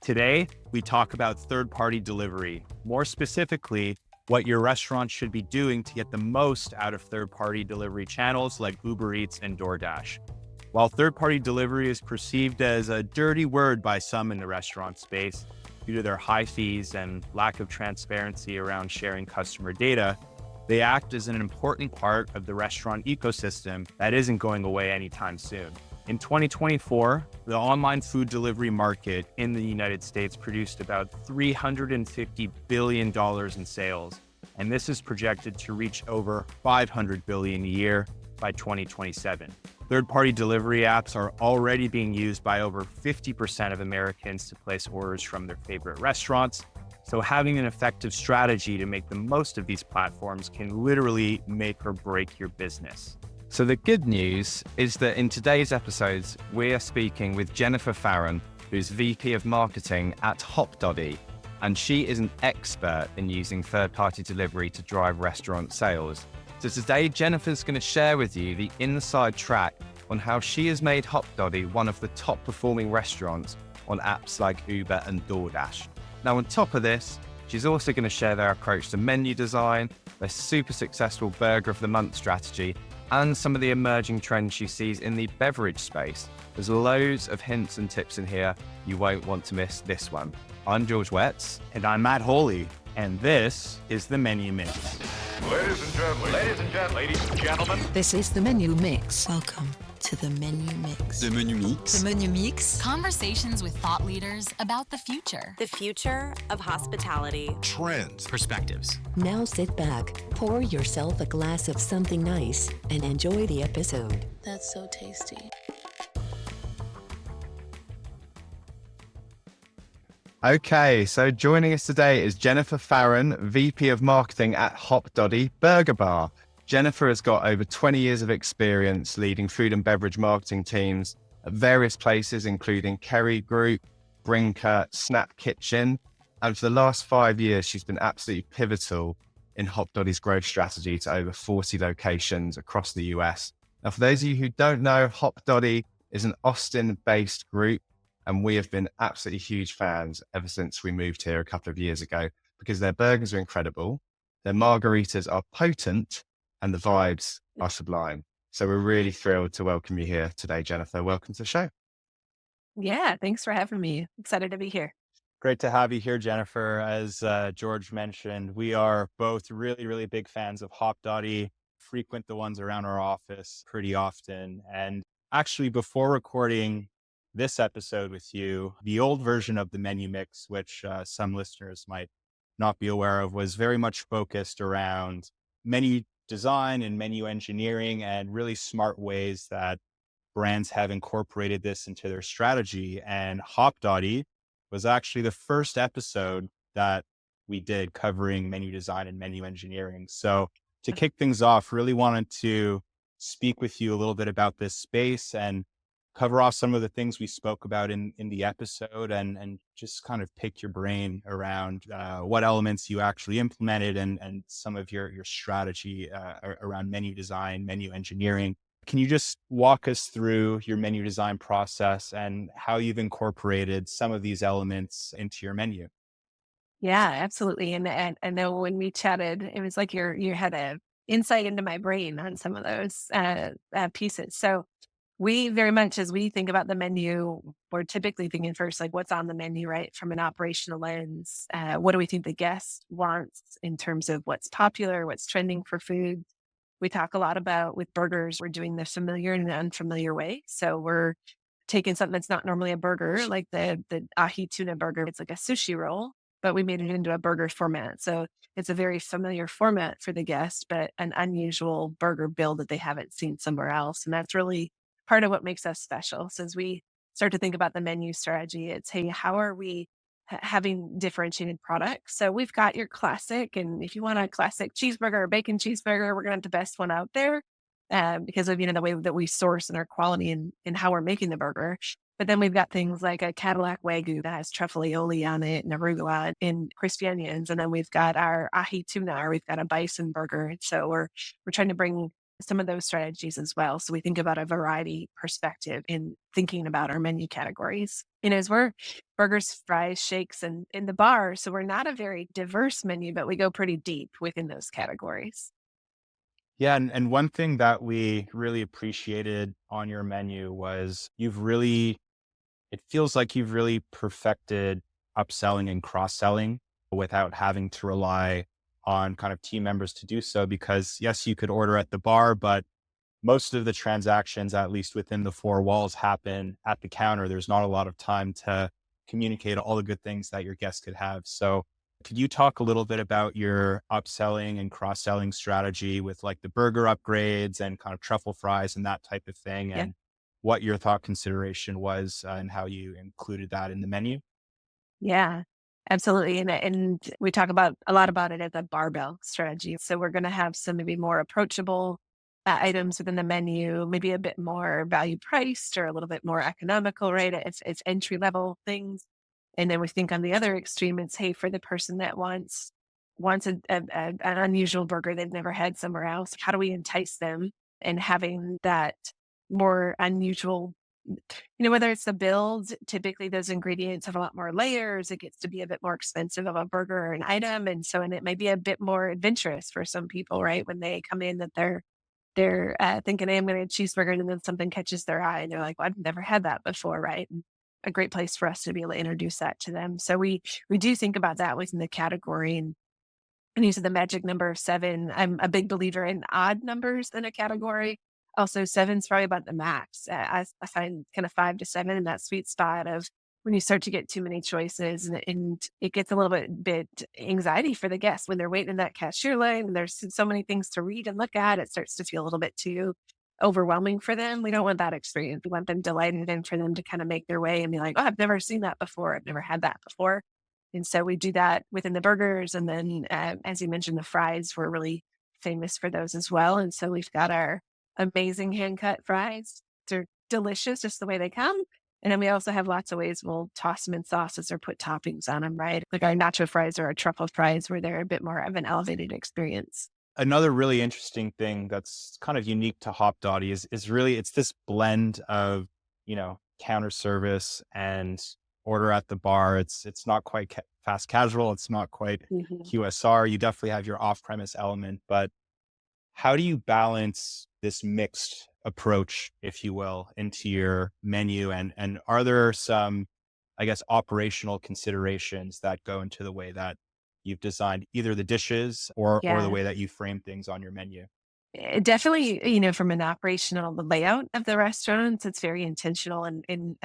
Today, we talk about third-party delivery. More specifically, what your restaurant should be doing to get the most out of third-party delivery channels like Uber Eats and DoorDash. While third-party delivery is perceived as a dirty word by some in the restaurant space due to their high fees and lack of transparency around sharing customer data, they act as an important part of the restaurant ecosystem that isn't going away anytime soon. In 2024, the online food delivery market in the United States produced about $350 billion in sales, and this is projected to reach over $500 billion a year by 2027. Third-party delivery apps are already being used by over 50% of Americans to place orders from their favorite restaurants, so having an effective strategy to make the most of these platforms can literally make or break your business. So the good news is that in today's episodes, we are speaking with Jennifer Faren, who's VP of Marketing at Hopdoddy, and she is an expert in using third-party delivery to drive restaurant sales. So today, Jennifer's going to share with you the inside track on how she has made Hopdoddy one of the top performing restaurants on apps like Uber and DoorDash. Now, on top of this, she's also going to share their approach to menu design, their super successful Burger of the Month strategy, and some of the emerging trends she sees in the beverage space. There's loads of hints and tips in here. You won't want to miss this one. I'm George Wetz. And I'm Matt Holy, and this is the Menu Mix. Ladies and gentlemen. This is the Menu Mix. Welcome to the Menu Mix. The Menu Mix. The Menu Mix. Conversations with thought leaders about the future. The future of hospitality. Trends. Perspectives. Now sit back, pour yourself a glass of something nice, and enjoy the episode. That's so tasty. Okay, so joining us today is Jennifer Faren, VP of Marketing at Hopdoddy Burger Bar. Jennifer has got over 20 years of experience leading food and beverage marketing teams at various places, including Kerry Group, Brinker, Snap Kitchen. And for the last 5 years, she's been absolutely pivotal in Hopdoddy's growth strategy to over 40 locations across the US. Now, for those of you who don't know, Hopdoddy is an Austin-based group, and we have been absolutely huge fans ever since we moved here a couple of years ago because their burgers are incredible, their margaritas are potent, and the vibes are sublime. So we're really thrilled to welcome you here today, Jennifer. Welcome to the show. Yeah, thanks for having me. Excited to be here. Great to have you here, Jennifer. As George mentioned, we are both really, really big fans of Hopdoddy, frequent the ones around our office pretty often. And actually, before recording this episode with you, the old version of the Menu Mix, which some listeners might not be aware of, was very much focused around menu design and menu engineering and really smart ways that brands have incorporated this into their strategy. And Hopdoddy was actually the first episode that we did covering menu design and menu engineering. So to kick things off, really wanted to speak with you a little bit about this space and cover off some of the things we spoke about in the episode and just kind of pick your brain around what elements you actually implemented and some of your strategy around menu design, menu engineering. Can you just walk us through your menu design process and how you've incorporated some of these elements into your menu? Yeah, absolutely. And I know when we chatted, it was like you had an insight into my brain on some of those pieces. So we very much, as we think about the menu, we're typically thinking first, like what's on the menu, right? From an operational lens, what do we think the guest wants in terms of what's popular, what's trending for food? We talk a lot about with burgers, we're doing the familiar and the unfamiliar way. So we're taking something that's not normally a burger, like the ahi tuna burger. It's like a sushi roll, but we made it into a burger format. So it's a very familiar format for the guest, but an unusual burger build that they haven't seen somewhere else. And that's really part of what makes us special. So as we start to think about the menu strategy, it's, hey, how are we having differentiated products? So we've got your classic, and if you want a classic cheeseburger or bacon cheeseburger, we're going to have the best one out there because of, the way that we source and our quality and how we're making the burger. But then we've got things like a Cadillac Wagyu that has truffle aioli on it and arugula and crispy onions. And then we've got our ahi tuna, or we've got a bison burger. And so we're trying to bring some of those strategies as well. So we think about a variety perspective in thinking about our menu categories. As we're burgers, fries, shakes, and in the bar, so we're not a very diverse menu, but we go pretty deep within those categories. Yeah, and one thing that we really appreciated on your menu was it feels like you've really perfected upselling and cross-selling without having to rely on kind of team members to do so. Because yes, you could order at the bar, but most of the transactions, at least within the four walls, happen at the counter. There's not a lot of time to communicate all the good things that your guests could have. So could you talk a little bit about your upselling and cross-selling strategy with like the burger upgrades and kind of truffle fries and that type of thing, Yeah. and what your thought consideration was and how you included that in the menu? Yeah, absolutely. And we talk about a lot about it as a barbell strategy. So we're going to have some maybe more approachable items within the menu, maybe a bit more value priced or a little bit more economical, right? It's entry level things. And then we think on the other extreme, it's hey, for the person that wants an unusual burger they've never had somewhere else, how do we entice them and having that more unusual, whether it's the build, typically those ingredients have a lot more layers. It gets to be a bit more expensive of a burger or an item. And it may be a bit more adventurous for some people, right? When they come in that they're thinking, hey, I'm going to get a cheeseburger, and then something catches their eye and they're like, well, I've never had that before, right? And a great place for us to be able to introduce that to them. So we do think about that within the category. And you said the magic number of 7. I'm a big believer in odd numbers in a category. Also, 7's probably about the max. I find kind of 5 to 7 in that sweet spot of when you start to get too many choices, and it gets a little bit anxiety for the guests when they're waiting in that cashier line and there's so many things to read and look at. It starts to feel a little bit too overwhelming for them. We don't want that experience. We want them delighted and for them to kind of make their way and be like, oh, I've never seen that before. I've never had that before. And so we do that within the burgers. And then, as you mentioned, the fries, we're really famous for those as well. And so we've got our amazing hand cut fries. They're delicious just the way they come. And then we also have lots of ways we'll toss them in sauces or put toppings on them, right? Like our nacho fries or our truffle fries, where they're a bit more of an elevated experience. Another really interesting thing that's kind of unique to Hopdoddy is really it's this blend of, counter service and order at the bar. It's not quite fast casual. It's not quite Mhm. QSR. You definitely have your off-premise element, but how do you balance this mixed approach, if you will, into your menu? And are there some, I guess, operational considerations that go into the way that you've designed either the dishes or the Yeah. way that you frame things on your menu? Definitely, from an operational the layout of the restaurants, it's very intentional and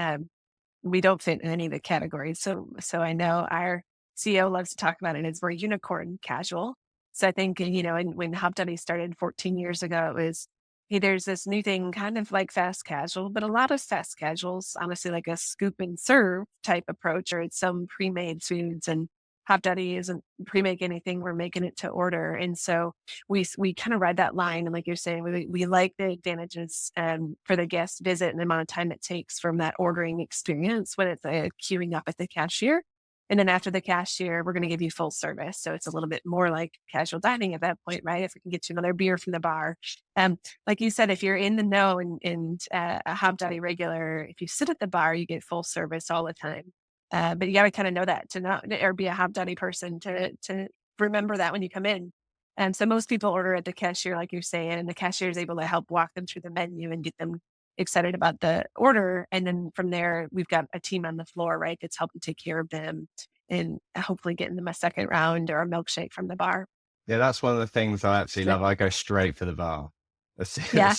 we don't fit in any of the categories. So I know our CEO loves to talk about it as we're unicorn casual. So I think, and when Hopdoddy started 14 years ago, it was, hey, there's this new thing, kind of like fast casual, but a lot of fast casuals, honestly, like a scoop and serve type approach, or it's some pre-made foods. And Hopdoddy isn't pre-make anything; we're making it to order. And so we kind of ride that line. And like you're saying, we like the advantages for the guest visit and the amount of time it takes from that ordering experience when it's queuing up at the cashier. And then after the cashier, we're going to give you full service. So it's a little bit more like casual dining at that point, right? If we can get you another beer from the bar. Like you said, if you're in the know and a Hopdoddy regular, if you sit at the bar, you get full service all the time. But you got to kind of know that to not or be a Hopdoddy person to remember that when you come in. And so most people order at the cashier, like you're saying, and the cashier is able to help walk them through the menu and get them excited about the order. And then from there, we've got a team on the floor, right, that's helping take care of them and hopefully getting them a second round or a milkshake from the bar. Yeah, that's one of the things I absolutely Yeah. love. I go straight for the bar Yeah. as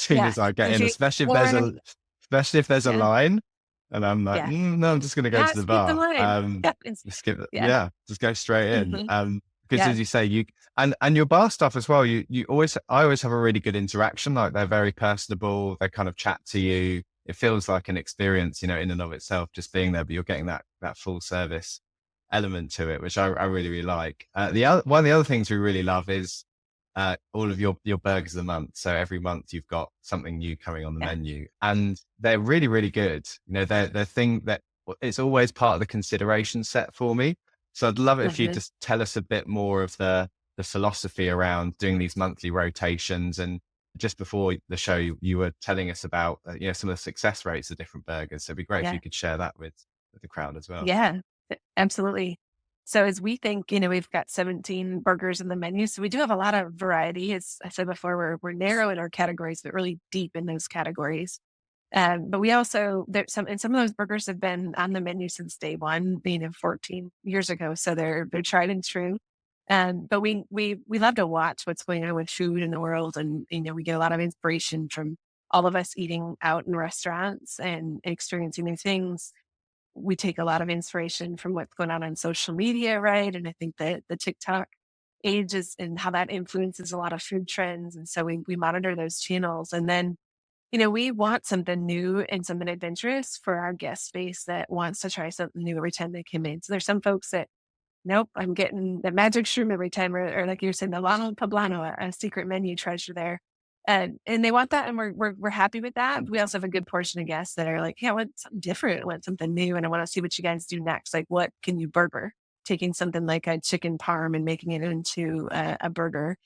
soon Yeah. as I get If in, you especially if there's a yeah. line, and I'm like, Yeah. no, I'm just going to go to the Skip the bar. line. Yeah. Just skip it. Yeah. Yeah, just go straight in. Mhm. Because Yeah. as you say, and your bar stuff as well. I always have a really good interaction. Like they're very personable. They kind of chat to you. It feels like an experience, in and of itself, just being there. But you're getting that full service element to it, which I really, really like. One of the other things we really love is all of your burgers of the month. So every month you've got something new coming on the Yeah. menu, and they're really, really good. They're thing that it's always part of the consideration set for me. So I'd love it if you Mhm. just tell us a bit more of the philosophy around doing these monthly rotations and just before the show, you were telling us about some of the success rates of different burgers. So it'd be great if Yeah. you could share that with the crowd as well. Yeah, absolutely. So as we think, we've got 17 burgers in the menu. So we do have a lot of variety. As I said before, we're narrow in our categories, but really deep in those categories. But we also some of those burgers have been on the menu since day one, 14 years ago. So they're tried and true. But we love to watch what's going on with food in the world, and we get a lot of inspiration from all of us eating out in restaurants and experiencing new things. We take a lot of inspiration from what's going on social media, right? And I think that the TikTok age is and how that influences a lot of food trends. And so we monitor those channels. And then, we want something new and something adventurous for our guest base that wants to try something new every time they come in. So there's some folks that, nope, I'm getting the magic shroom every time, or like you're saying, the Lano Poblano, a secret menu treasure there. And they want that, and we're happy with that. We also have a good portion of guests that are like, yeah, I want something different, I want something new, and I want to see what you guys do next. Like, what can you burger? Taking something like a chicken parm and making it into a burger.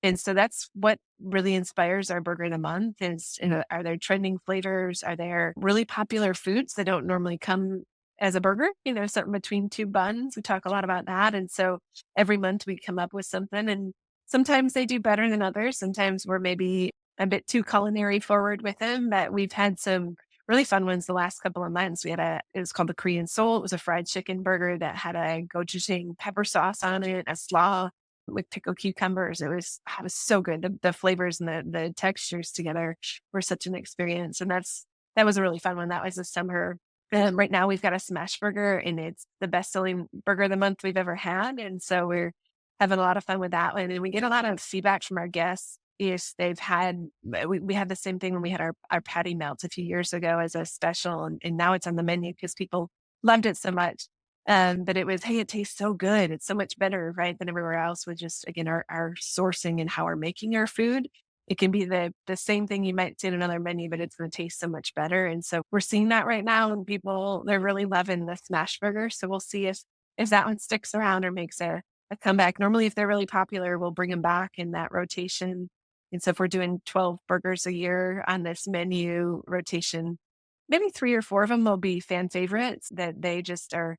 And so that's what really inspires our burger of the month is, are there trending flavors? Are there really popular foods that don't normally come as a burger? Something between two buns. We talk a lot about that. And so every month we come up with something, and sometimes they do better than others. Sometimes we're maybe a bit too culinary forward with them, but we've had some really fun ones the last couple of months. It was called the Korean Soul. It was a fried chicken burger that had a gochujang pepper sauce on it, a slaw with pickled cucumbers. It was so good. The flavors and the textures together were such an experience. And that was a really fun one. That was this summer. Right now we've got a smash burger, and it's the best selling burger of the month we've ever had. And so we're having a lot of fun with that one. And we get a lot of feedback from our guests. Is they've had, we had the same thing when we had our patty melts a few years ago as a special, and now it's on the menu because people loved it so much. But it was, hey, it tastes so good. It's so much better, right, than everywhere else with just, again, our sourcing and how we're making our food. It can be the same thing you might see in another menu, but it's going to taste so much better. And so we're seeing that right now, and they're really loving the smash burger. So we'll see if that one sticks around or makes a comeback. Normally, if they're really popular, we'll bring them back in that rotation. And so if we're doing 12 burgers a year on this menu rotation, maybe 3 or 4 of them will be fan favorites that they just are,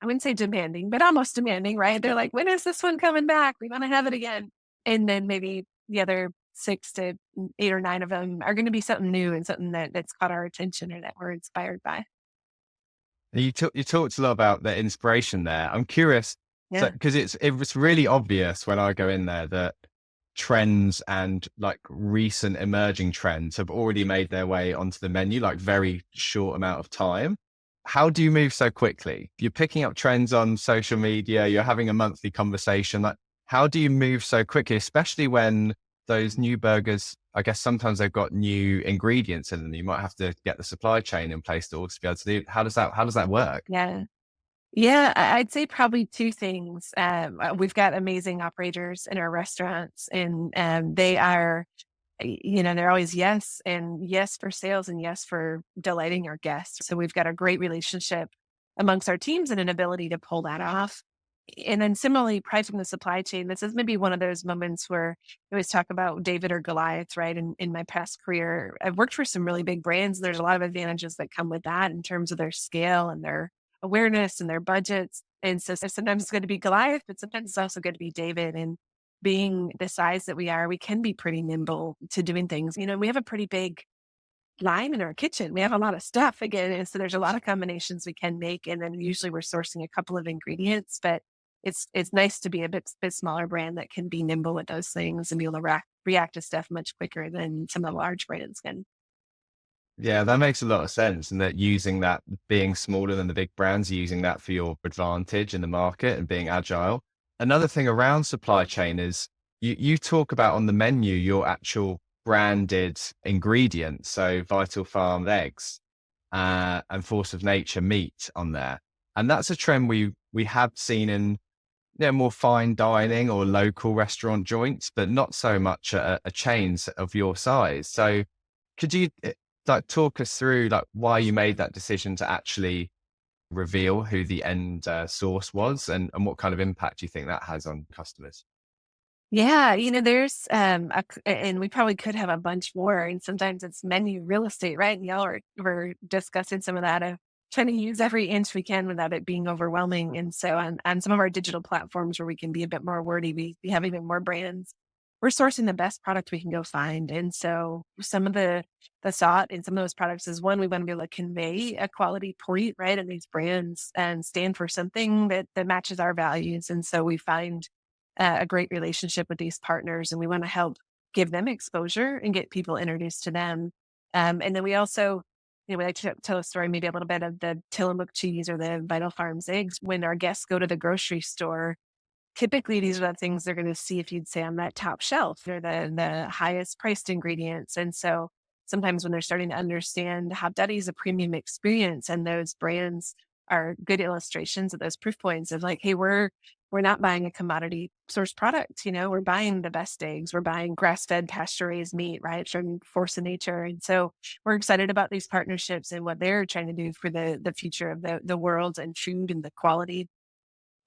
I wouldn't say demanding, but almost demanding, right? They're like, when is this one coming back? We want to have it again. And then maybe the other 6 to 8 or 9 of them are going to be something new and something that's caught our attention or that we're inspired by. You talked a lot about the inspiration there. I'm curious, Yeah. because it was really obvious when I go in there that trends and like recent emerging trends have already made their way onto the menu, like very short amount of time. How do you move so quickly? You're picking up trends on social media, you're having a monthly conversation. Like, how do you move so quickly, especially when those new burgers, I guess sometimes they've got new ingredients in them. You might have to get the supply chain in place to also be able to do. How does that work? Yeah. Yeah, I'd say probably 2 things. We've got amazing operators in our restaurants, and they are, they're always yes, and yes for sales and yes for delighting our guests. So we've got a great relationship amongst our teams and an ability to pull that off. And then similarly, probably from the supply chain, this is maybe one of those moments where I always talk about David or Goliath, right? In my past career, I've worked for some really big brands. There's a lot of advantages that come with that in terms of their scale and their awareness and their budgets. And so sometimes it's going to be Goliath, but sometimes it's also going to be David. And being the size that we are, we can be pretty nimble to doing things. We have a pretty big line in our kitchen. We have a lot of stuff again. And so there's a lot of combinations we can make. And then usually we're sourcing a couple of ingredients, but it's nice to be a bit smaller brand that can be nimble with those things and be able to react to stuff much quicker than some of the large brands can. Yeah, that makes a lot of sense. And that using that, being smaller than the big brands, using that for your advantage in the market and being agile. Another thing around supply chain is you talk about on the menu, your actual branded ingredients. So Vital Farm eggs, and Force of Nature meat on there. And that's a trend we have seen in more fine dining or local restaurant joints, but not so much a chains of your size. So could you talk us through why you made that decision to actually reveal who the end source was, and what kind of impact you think that has on customers? Yeah, there's and we probably could have a bunch more. And sometimes it's menu real estate, right? And y'all we're discussing some of that of trying to use every inch we can without it being overwhelming. And so on some of our digital platforms where we can be a bit more wordy, we have even more brands. We're sourcing the best product we can go find. And so some of the thought in some of those products is one, we want to be able to convey a quality point, right? And these brands and stand for something that matches our values. And so we find a great relationship with these partners, and we want to help give them exposure and get people introduced to them. And then we also, we like to tell a story, maybe a little bit of the Tillamook cheese or the Vital Farms eggs. When our guests go to the grocery store, typically these are the things they're going to see if you'd say on that top shelf. They're the highest priced ingredients. And so sometimes when they're starting to understand Hopdoddy is a premium experience and those brands are good illustrations of those proof points of like, hey, we're not buying a commodity source product, we're buying the best eggs, we're buying grass-fed pasture-raised meat, right, from force of nature. And so we're excited about these partnerships and what they're trying to do for the future of the world and food and the quality.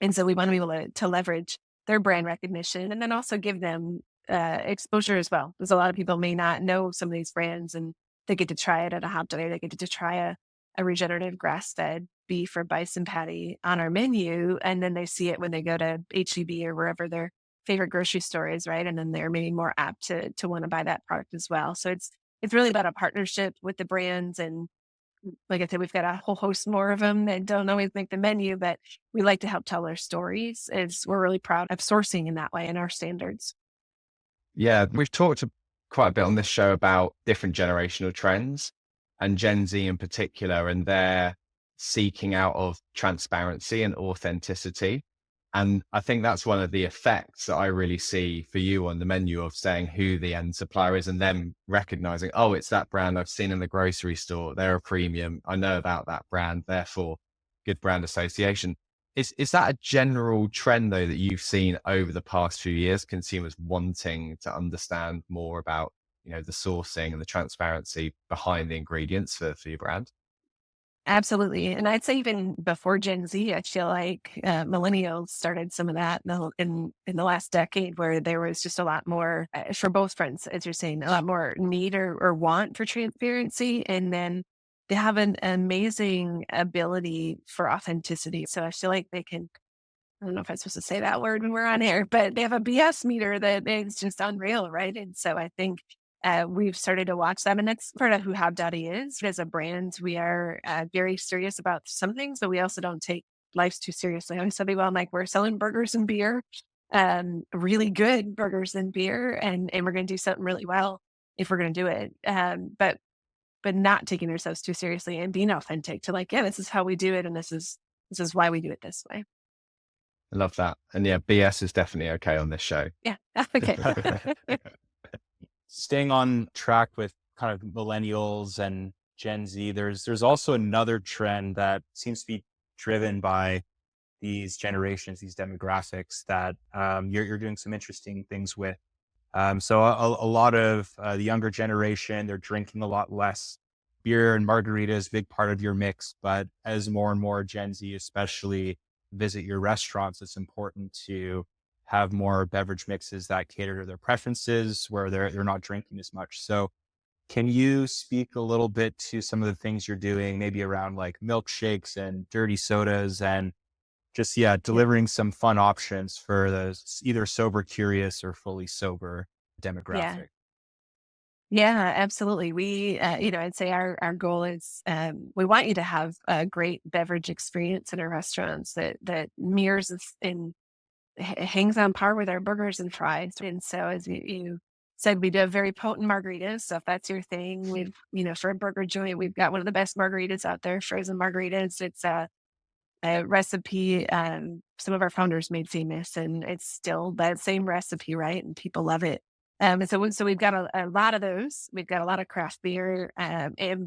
And so we want to be able to leverage their brand recognition and then also give them exposure as well. Because a lot of people may not know some of these brands and they get to try it at a Hopdoddy. They get to try a regenerative grass-fed beef or bison patty on our menu. And then they see it when they go to HEB or wherever their favorite grocery store is, right? And then they're maybe more apt to want to buy that product as well. So it's really about a partnership with the brands. And like I said, we've got a whole host more of them that don't always make the menu, but we like to help tell their stories. We're really proud of sourcing in that way and our standards. Yeah, we've talked quite a bit on this show about different generational trends and Gen Z in particular, and their seeking out of transparency and authenticity. And I think that's one of the effects that I really see for you on the menu of saying who the end supplier is and them recognizing, oh, it's that brand I've seen in the grocery store. They're a premium. I know about that brand, therefore good brand association. Is that a general trend though that you've seen over the past few years, consumers wanting to understand more about, the sourcing and the transparency behind the ingredients for your brand? Absolutely. And I'd say even before Gen Z, I feel like millennials started some of that in the last decade where there was just a lot more for both fronts, as you're saying, a lot more need or want for transparency. And then they have an amazing ability for authenticity. So I feel like they can, I don't know if I'm supposed to say that word when we're on air, but they have a BS meter that is just unreal, right? And so I think we've started to watch them, and that's part of who Hopdoddy is. As a brand, we are very serious about some things, but we also don't take life too seriously. I always tell people, I'm like, we're selling burgers and beer, really good burgers and beer, and we're going to do something really well if we're going to do it. But not taking ourselves too seriously and being authentic to like, yeah, this is how we do it, and this is why we do it this way. I love that. And yeah, BS is definitely okay on this show. Yeah. Okay. Staying on track with kind of millennials and Gen Z, there's also another trend that seems to be driven by these generations, these demographics that you're doing some interesting things with. So a lot of the younger generation, they're drinking a lot less beer, and margaritas, big part of your mix. But as more and more Gen Z, especially, visit your restaurants, it's important to have more beverage mixes that cater to their preferences, where they're not drinking as much. So can you speak a little bit to some of the things you're doing, maybe around like milkshakes and dirty sodas, and just, delivering some fun options for those either sober curious or fully sober Yeah. demographic? Yeah, absolutely. I'd say our goal is we want you to have a great beverage experience in our restaurants that mirrors and hangs on par with our burgers and fries. And so, as you said, we do have very potent margaritas. So if that's your thing, for a burger joint, we've got one of the best margaritas out there, frozen margaritas. It's a recipe some of our founders made famous, and it's still that same recipe, right? And people love it. And so we've got a lot of those. We've got a lot of craft beer,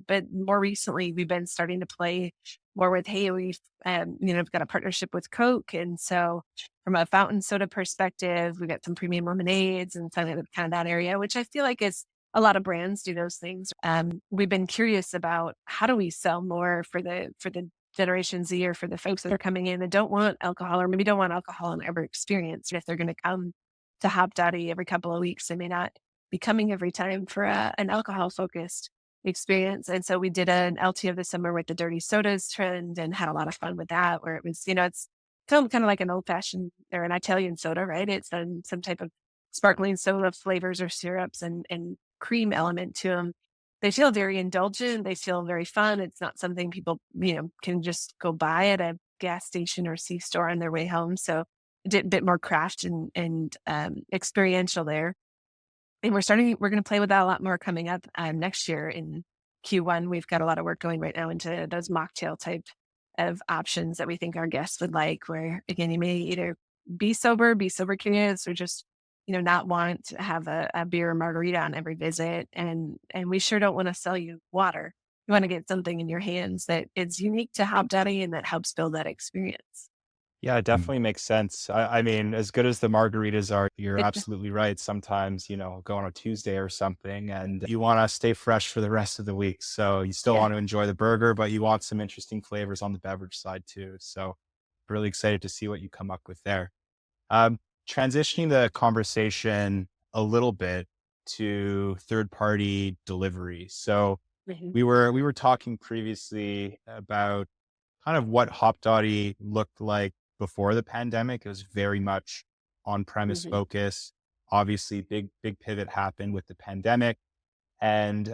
but more recently we've been starting to play more with, hey, we've got a partnership with Coke, and so from a fountain soda perspective, we've got some premium lemonades and kind of that area, which I feel like is a lot of brands do those things. We've been curious about how do we sell more for the Generation Z or for the folks that are coming in that don't want alcohol or maybe don't want alcohol in every experience if they're going to come to Hopdoddy every couple of weeks. They may not be coming every time for an alcohol focused experience. And so we did an LT of the summer with the dirty sodas trend and had a lot of fun with that, where it was, it's kind of like an old fashioned or an Italian soda, right? It's some type of sparkling soda flavors or syrups and cream element to them. They feel very indulgent. They feel very fun. It's not something people, can just go buy at a gas station or C store on their way home. So a bit more craft and experiential there. And we're going to play with that a lot more coming up next year in Q1. We've got a lot of work going right now into those mocktail type of options that we think our guests would like, where again, you may either be sober curious, or just, not want to have a beer or margarita on every visit. And we sure don't want to sell you water. You want to get something in your hands that is unique to Hopdoddy and that helps build that experience. Yeah, it definitely makes sense. I mean, as good as the margaritas are, you're It, absolutely right. Sometimes, go on a Tuesday or something and you want to stay fresh for the rest of the week. So you still yeah. want to enjoy the burger, but you want some interesting flavors on the beverage side too. So really excited to see what you come up with there. Um, Transitioning the conversation a little bit to third party delivery. So Mhm. we were talking previously about kind of what Hopdoddy looked like before the pandemic. It was very much on-premise Mhm. focus. Obviously, big pivot happened with the pandemic. And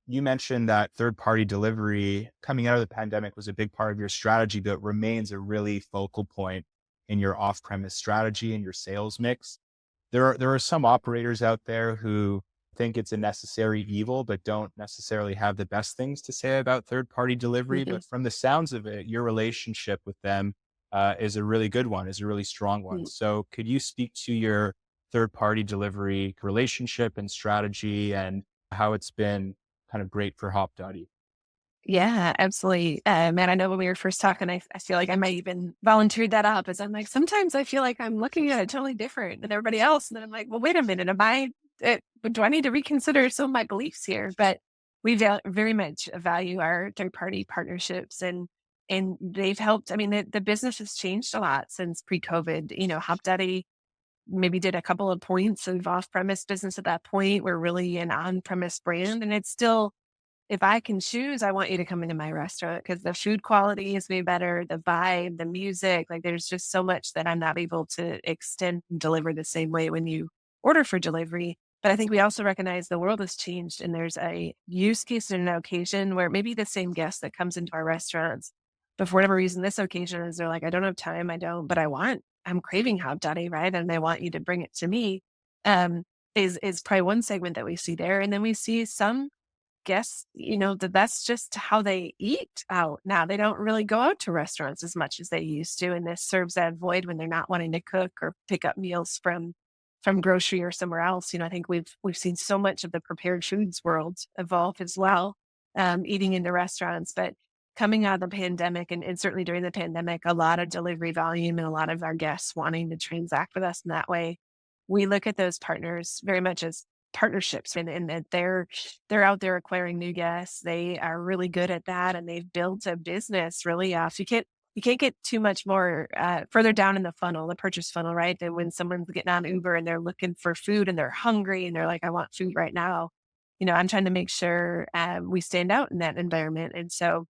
you mentioned that third-party delivery coming out of the pandemic was a big part of your strategy, but remains a really focal point in your off-premise strategy and your sales mix. There are some operators out there who think it's a necessary evil, but don't necessarily have the best things to say about third-party delivery. Mhm. But from the sounds of it, your relationship with them is a really good one, is a really strong one. Mhm. So could you speak to your third-party delivery relationship and strategy and how it's been kind of great for Hopdoddy? Yeah, absolutely. Man, I know when we were first talking, I feel like I might even volunteered that up as I'm like, sometimes I feel like I'm looking at it totally different than everybody else. And then I'm like, well, wait a minute. Do I need to reconsider some of my beliefs here? But we very much value our third party partnerships and they've helped. I mean, the business has changed a lot since pre-COVID. Hopdoddy maybe did a couple of points of off premise business at that point. We're really an on premise brand, and it's still, if I can choose, I want you to come into my restaurant because the food quality is way better, the vibe, the music. Like there's just so much that I'm not able to extend and deliver the same way when you order for delivery. But I think we also recognize the world has changed and there's a use case and an occasion where maybe the same guest that comes into our restaurants, but for whatever reason, this occasion is they're like, I don't have time, I don't, but I'm craving Hopdoddy, right? And I want you to bring it to me. Um, is probably one segment that we see there. And then we see some guess, that's just how they eat out now. They don't really go out to restaurants as much as they used to, and this serves that void when they're not wanting to cook or pick up meals from grocery or somewhere else. I think we've seen so much of the prepared foods world evolve as well, eating into restaurants. But coming out of the pandemic and certainly during the pandemic, a lot of delivery volume and a lot of our guests wanting to transact with us in that way. We look at those partners very much as partnerships and that they're out there acquiring new guests. They are really good at that and they've built a business really off. You can't get too much more further down in the funnel, the purchase funnel, right? Than when someone's getting on Uber and they're looking for food and they're hungry and they're like, I want food right now. I'm trying to make sure we stand out in that environment. And so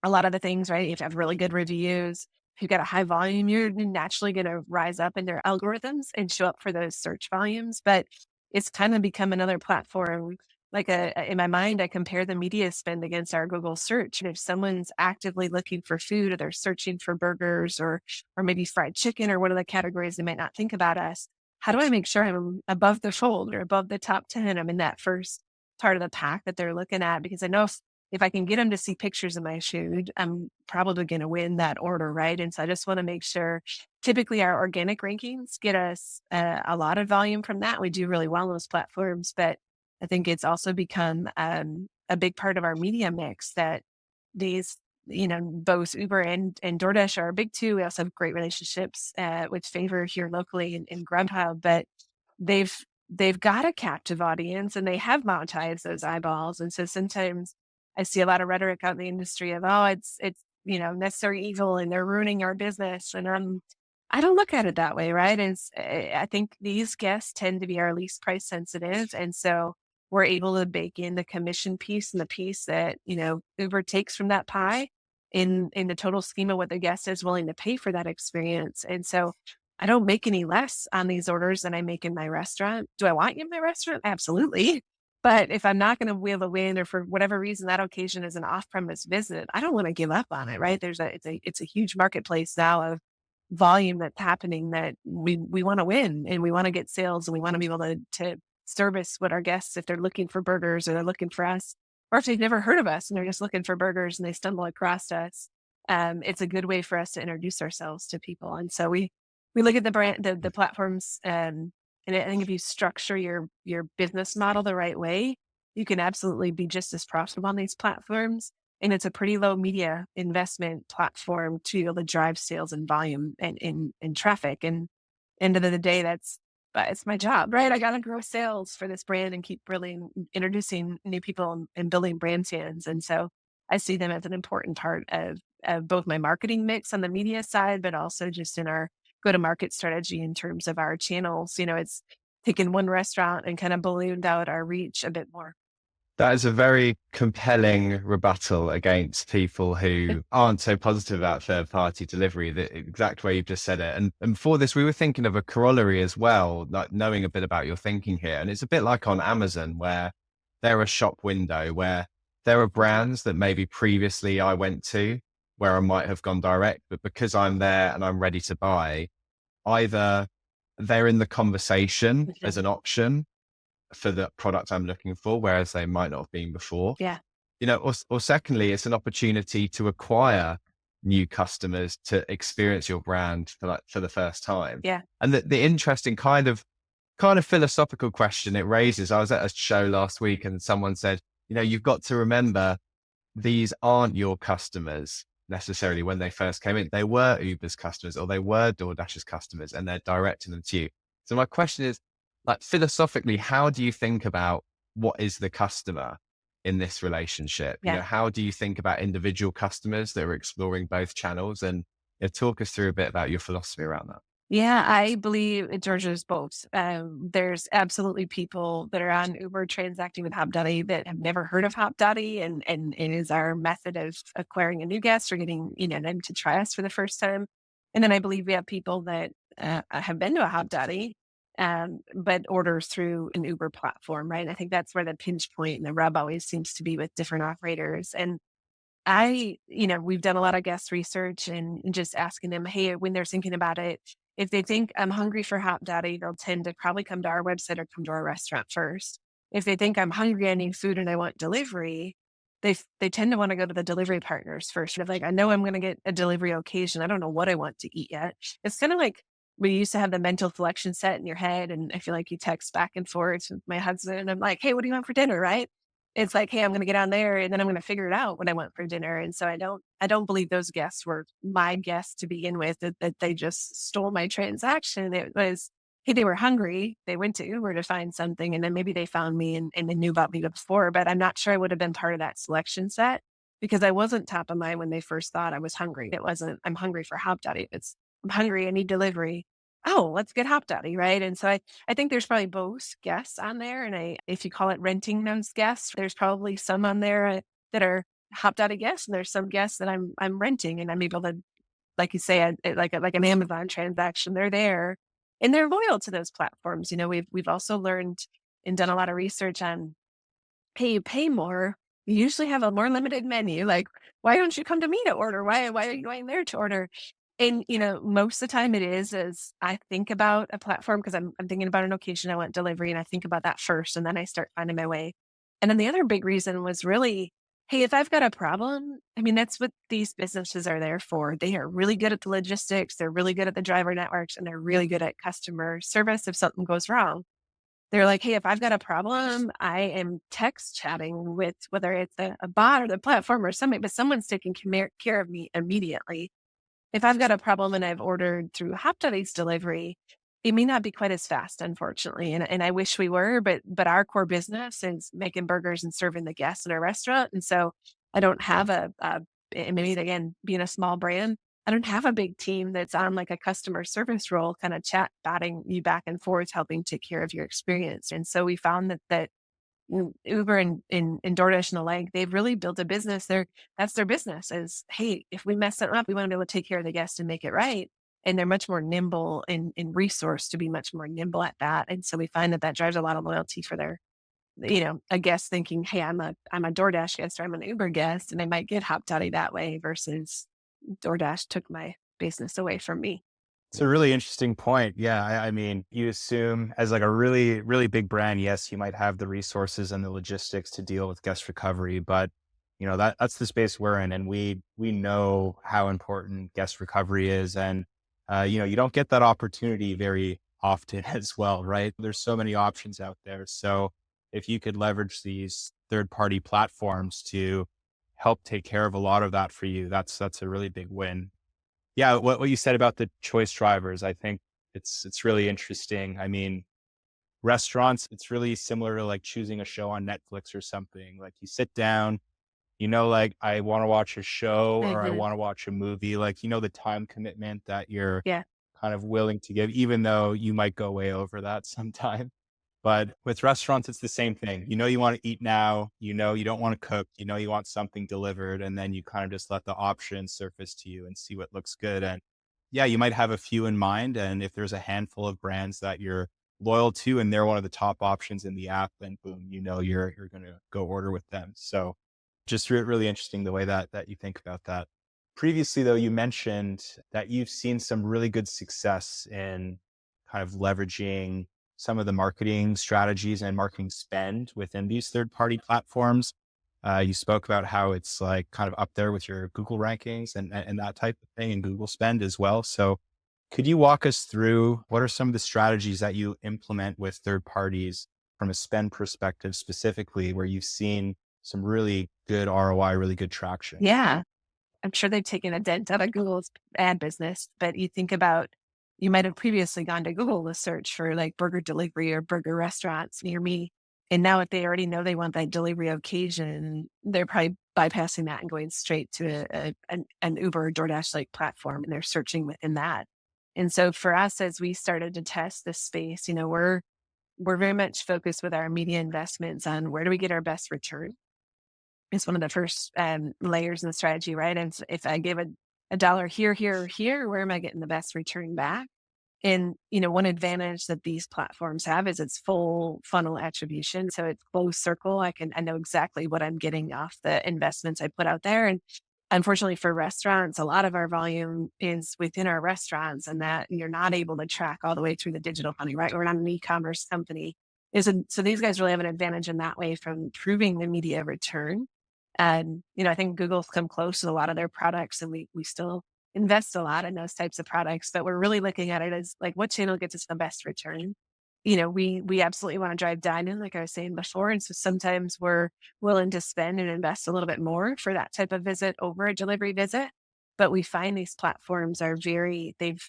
a lot of the things, right? If you have really good reviews, if you've got a high volume, you're naturally going to rise up in their algorithms and show up for those search volumes. But it's kind of become another platform. Like in my mind, I compare the media spend against our Google search. And if someone's actively looking for food or they're searching for burgers or maybe fried chicken or one of the categories they might not think about us, how do I make sure I'm above the fold or above the top 10? I'm in that first part of the pack that they're looking at because I know if I can get them to see pictures of my food, I'm probably going to win that order, right? And so I just want to make sure. Typically, our organic rankings get us a lot of volume from that. We do really well on those platforms, but I think it's also become a big part of our media mix that these, both Uber and DoorDash are big too. We also have great relationships with Favor here locally in Grubhub, but they've they've got a captive audience and they have monetized those eyeballs. And so sometimes I see a lot of rhetoric out in the industry of, oh, it's necessary evil and they're ruining our business. And I don't look at it that way, right? I think these guests tend to be our least price sensitive. And so we're able to bake in the commission piece and the piece that, Uber takes from that pie in the total scheme of what the guest is willing to pay for that experience. And so I don't make any less on these orders than I make in my restaurant. Do I want you in my restaurant? Absolutely. But if I'm not going to wheel a win, or for whatever reason that occasion is an off-premise visit, I don't want to give up on it, right? It's a huge marketplace now of volume that's happening that we want to win, and we want to get sales, and we want to be able to service what our guests, if they're looking for burgers or they're looking for us, or if they've never heard of us and they're just looking for burgers and they stumble across us. It's a good way for us to introduce ourselves to people. And so we look at the brand, the platforms, and I think if you structure your business model the right way, you can absolutely be just as profitable on these platforms. And it's a pretty low media investment platform to be able to drive sales and volume and traffic. And end of the day, but it's my job, right? I got to grow sales for this brand and keep really introducing new people and building brand fans. And so I see them as an important part of both my marketing mix on the media side, but also just in our go-to-market strategy in terms of our channels. It's taken one restaurant and kind of ballooned out our reach a bit more. That is a very compelling rebuttal against people who aren't so positive about third-party delivery, the exact way you've just said it. And before this, we were thinking of a corollary as well, like knowing a bit about your thinking here. And it's a bit like on Amazon, where they're a shop window, where there are brands that maybe previously I went to where I might have gone direct, but because I'm there and I'm ready to buy, either they're in the conversation as an option for the product I'm looking for, whereas they might not have been before. Yeah. Or secondly, it's an opportunity to acquire new customers to experience your brand for the first time. Yeah. And the interesting kind of philosophical question it raises, I was at a show last week and someone said, you've got to remember these aren't your customers necessarily when they first came in. They were Uber's customers or they were DoorDash's customers, and they're directing them to you. So my question is, like, philosophically, how do you think about what is the customer in this relationship? Yeah. How do you think about individual customers that are exploring both channels? And talk us through a bit about your philosophy around that. Yeah, I believe it Georgia's both. There's absolutely people that are on Uber transacting with Hopdoddy that have never heard of Hopdoddy, and it is our method of acquiring a new guest or getting them to try us for the first time. And then I believe we have people that have been to a Hopdoddy, but orders through an Uber platform, right? And I think that's where the pinch point and the rub always seems to be with different operators. And we've done a lot of guest research and just asking them, hey, when they're thinking about it, if they think I'm hungry for Hopdoddy, they'll tend to probably come to our website or come to our restaurant first. If they think I'm hungry, I need food and I want delivery, they tend to want to go to the delivery partners first. Like, I know I'm going to get a delivery occasion. I don't know what I want to eat yet. It's kind of like we used to have the mental selection set in your head. And I feel like you text back and forth with my husband. And I'm like, hey, what do you want for dinner? Right? It's like, hey, I'm going to get on there and then I'm going to figure it out what I want for dinner. And so I don't believe those guests were my guests to begin with, that they just stole my transaction. It was, hey, they were hungry. They went to Uber to find something, and then maybe they found me and they knew about me before, but I'm not sure I would have been part of that selection set because I wasn't top of mind when they first thought I was hungry. It wasn't, I'm hungry for Hopdoddy. It's, I'm hungry, I need delivery. Oh, let's get Hopdoddy, right? And so I think there's probably both guests on there. And if you call it renting those guests, there's probably some on there that are Hopdoddy guests, and there's some guests that I'm renting, and I'm able to, like you say, like an Amazon transaction. They're there, and they're loyal to those platforms. We've also learned and done a lot of research on, hey, you pay more, you usually have a more limited menu. Like, why don't you come to me to order? Why are you going there to order? And, most of the time it is as I think about a platform, because I'm thinking about an occasion I want delivery, and I think about that first, and then I start finding my way. And then the other big reason was really, hey, if I've got a problem, I mean, that's what these businesses are there for. They are really good at the logistics. They're really good at the driver networks, and they're really good at customer service if something goes wrong. They're like, hey, if I've got a problem, I am text chatting with, whether it's a bot or the platform or something, but someone's taking care of me immediately. If I've got a problem and I've ordered through Hopdoddy's delivery, it may not be quite as fast, unfortunately. And I wish we were, but our core business is making burgers and serving the guests in our restaurant. And so I don't have and maybe again, being a small brand, I don't have a big team that's on like a customer service role, kind of chat batting you back and forth, helping take care of your experience. And so we found that Uber and DoorDash and the like, they've really built a business. That's their business is, hey, if we mess something up, we want to be able to take care of the guest and make it right. And they're much more nimble in resource to be much more nimble at that. And so we find that drives a lot of loyalty for their, a guest thinking, hey, I'm a DoorDash guest or I'm an Uber guest, and I might get Hopdoddy that way versus DoorDash took my business away from me. It's a really interesting point. Yeah. I mean, you assume as like a really, really big brand, yes, you might have the resources and the logistics to deal with guest recovery, but that's the space we're in. And we know how important guest recovery is. And, you don't get that opportunity very often as well, right? There's so many options out there. So if you could leverage these third-party platforms to help take care of a lot of that for you, that's a really big win. Yeah, what you said about the choice drivers, I think it's really interesting. I mean, restaurants, it's really similar to like choosing a show on Netflix or something. Like you sit down, like I want to watch a show or I Mhm. want to watch a movie, like the time commitment that you're Yeah. kind of willing to give, even though you might go way over that sometime. But with restaurants, it's the same thing. You want to eat now, you don't want to cook, you want something delivered, and then you kind of just let the options surface to you and see what looks good. And yeah, you might have a few in mind. And if there's a handful of brands that you're loyal to and they're one of the top options in the app, then boom, you're going to go order with them. So just really interesting the way that you think about that. Previously, though, you mentioned that you've seen some really good success in kind of leveraging some of the marketing strategies and marketing spend within these third-party platforms. You spoke about how it's like kind of up there with your Google rankings and that type of thing and Google spend as well. So could you walk us through what are some of the strategies that you implement with third parties from a spend perspective specifically, where you've seen some really good ROI, really good traction? Yeah. I'm sure they've taken a dent out of Google's ad business, but you think about you might have previously gone to Google to search for like burger delivery or burger restaurants near me. And now if they already know they want that delivery occasion, they're probably bypassing that and going straight to an Uber or DoorDash like platform, and they're searching within that. And so for us, as we started to test this space, we're very much focused with our media investments on where do we get our best return. It's one of the first layers in the strategy, right? And if I give a dollar here, here, or here, where am I getting the best return back? And, one advantage that these platforms have is it's full funnel attribution. So it's closed circle. I know exactly what I'm getting off the investments I put out there. And unfortunately for restaurants, a lot of our volume is within our restaurants, and that you're not able to track all the way through the digital funnel, right? We're not an e-commerce company. So these guys really have an advantage in that way from proving the media return. And, I think Google's come close with a lot of their products, and we still invest a lot in those types of products, but we're really looking at it as like what channel gets us the best return. We absolutely want to drive dine-in, like I was saying before. And so sometimes we're willing to spend and invest a little bit more for that type of visit over a delivery visit. But we find these platforms are I think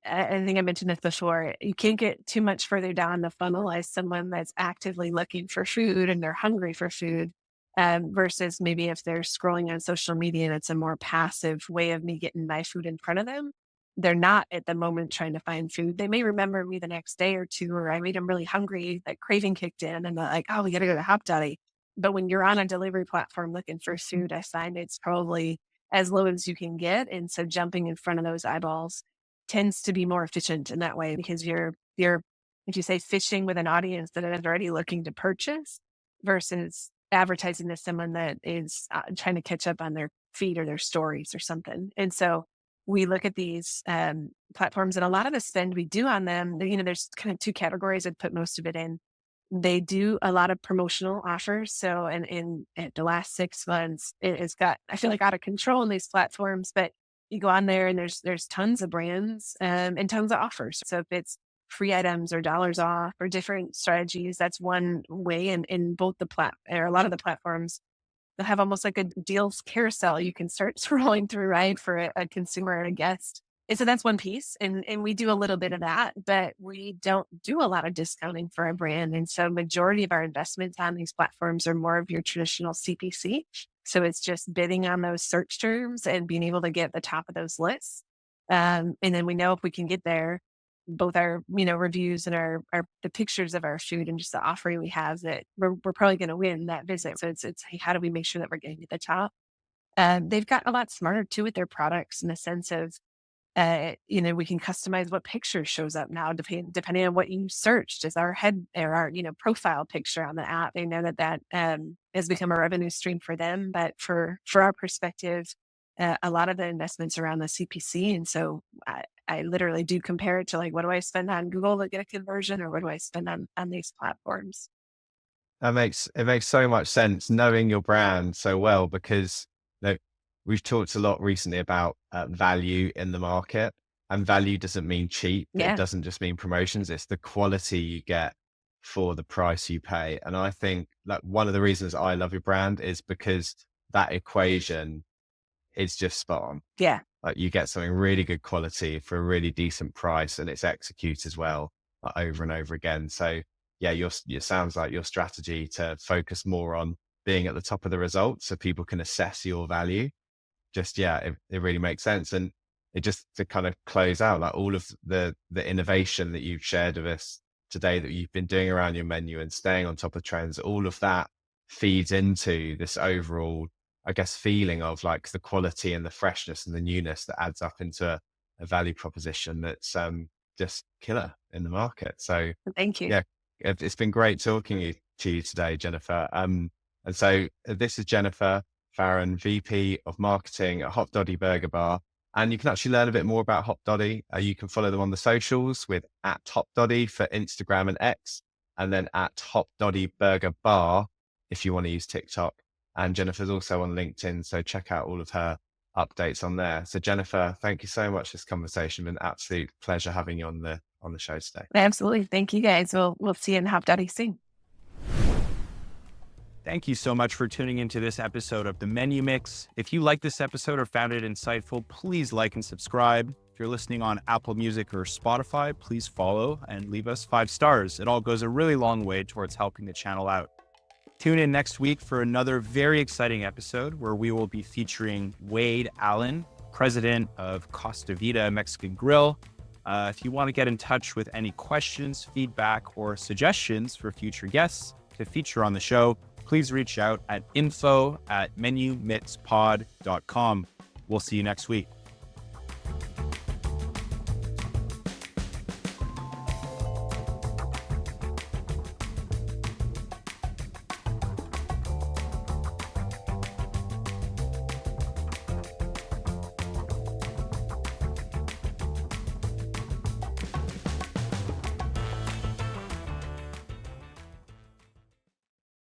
I mentioned this before. You can't get too much further down the funnel as someone that's actively looking for food and they're hungry for food, versus maybe if they're scrolling on social media and it's a more passive way of me getting my food in front of them. They're not at the moment trying to find food. They may remember me the next day or two, or I made them really hungry, that craving kicked in, and they're like, oh, we got to go to Hopdoddy. But when you're on a delivery platform looking for food, I find it's probably as low as you can get. And so jumping in front of those eyeballs tends to be more efficient in that way, because you're if you say fishing with an audience that is already looking to purchase versus advertising to someone that is trying to catch up on their feed or their stories or something. And so we look at these platforms, and a lot of the spend we do on them, there's kind of two categories I'd put most of it in. They do a lot of promotional offers. So in the last 6 months, it's got, I feel like, out of control in these platforms, but you go on there and there's tons of brands and tons of offers. So if it's free items or dollars off or different strategies, that's one way. And in both or a lot of the platforms, they'll have almost like a deals carousel you can start scrolling through, right, for a consumer or a guest. And so that's one piece. And we do a little bit of that, but we don't do a lot of discounting for our brand. And so majority of our investments on these platforms are more of your traditional CPC. So it's just bidding on those search terms and being able to get the top of those lists. And then we know if we can get there, both our, reviews and our the pictures of our food and just the offering we have, that we're probably going to win that visit. So it's hey, how do we make sure that we're getting to the top? They've gotten a lot smarter too with their products in the sense of, we can customize what picture shows up now, depending on what you searched as our head or our, profile picture on the app. They know that has become a revenue stream for them. But for our perspective, a lot of the investments around the CPC. And so I literally do compare it to, like, what do I spend on Google to get a conversion, or what do I spend on these platforms? It makes so much sense knowing your brand so well, because we've talked a lot recently about value in the market, and value doesn't mean cheap. Yeah. It doesn't just mean promotions. It's the quality you get for the price you pay. And I think like one of the reasons I love your brand is because that equation is just spot on. Yeah. Like you get something really good quality for a really decent price, and it's executed as well over and over again. So yeah, it sounds like your strategy to focus more on being at the top of the results so people can assess your value. It really makes sense. And it just to kind of close out, like all of the innovation that you've shared with us today that you've been doing around your menu and staying on top of trends, all of that feeds into this overall, I guess, feeling of like the quality and the freshness and the newness that adds up into a value proposition that's just killer in the market. So Thank you. yeah, it's been great talking to you today, Jennifer. And so this is Jennifer Faren, VP of Marketing at Hopdoddy Burger Bar. And you can actually learn a bit more about Hopdoddy. You can follow them on the socials with @Hopdoddy for Instagram and X, and then @Hopdoddy Burger Bar if you want to use TikTok. And Jennifer's also on LinkedIn, so check out all of her updates on there. So Jennifer, thank you so much for this conversation. It's been an absolute pleasure having you on the show today. Absolutely. Thank you guys. We'll see you in Hopdoddy soon. Thank you so much for tuning into this episode of The Menu Mix. If you liked this episode or found it insightful, please like and subscribe. If you're listening on Apple Music or Spotify, please follow and leave us 5 stars. It all goes a really long way towards helping the channel out. Tune in next week for another very exciting episode where we will be featuring Wade Allen, president of Costa Vida Mexican Grill. If you want to get in touch with any questions, feedback, or suggestions for future guests to feature on the show, please reach out at info@menumixpod.com. We'll see you next week.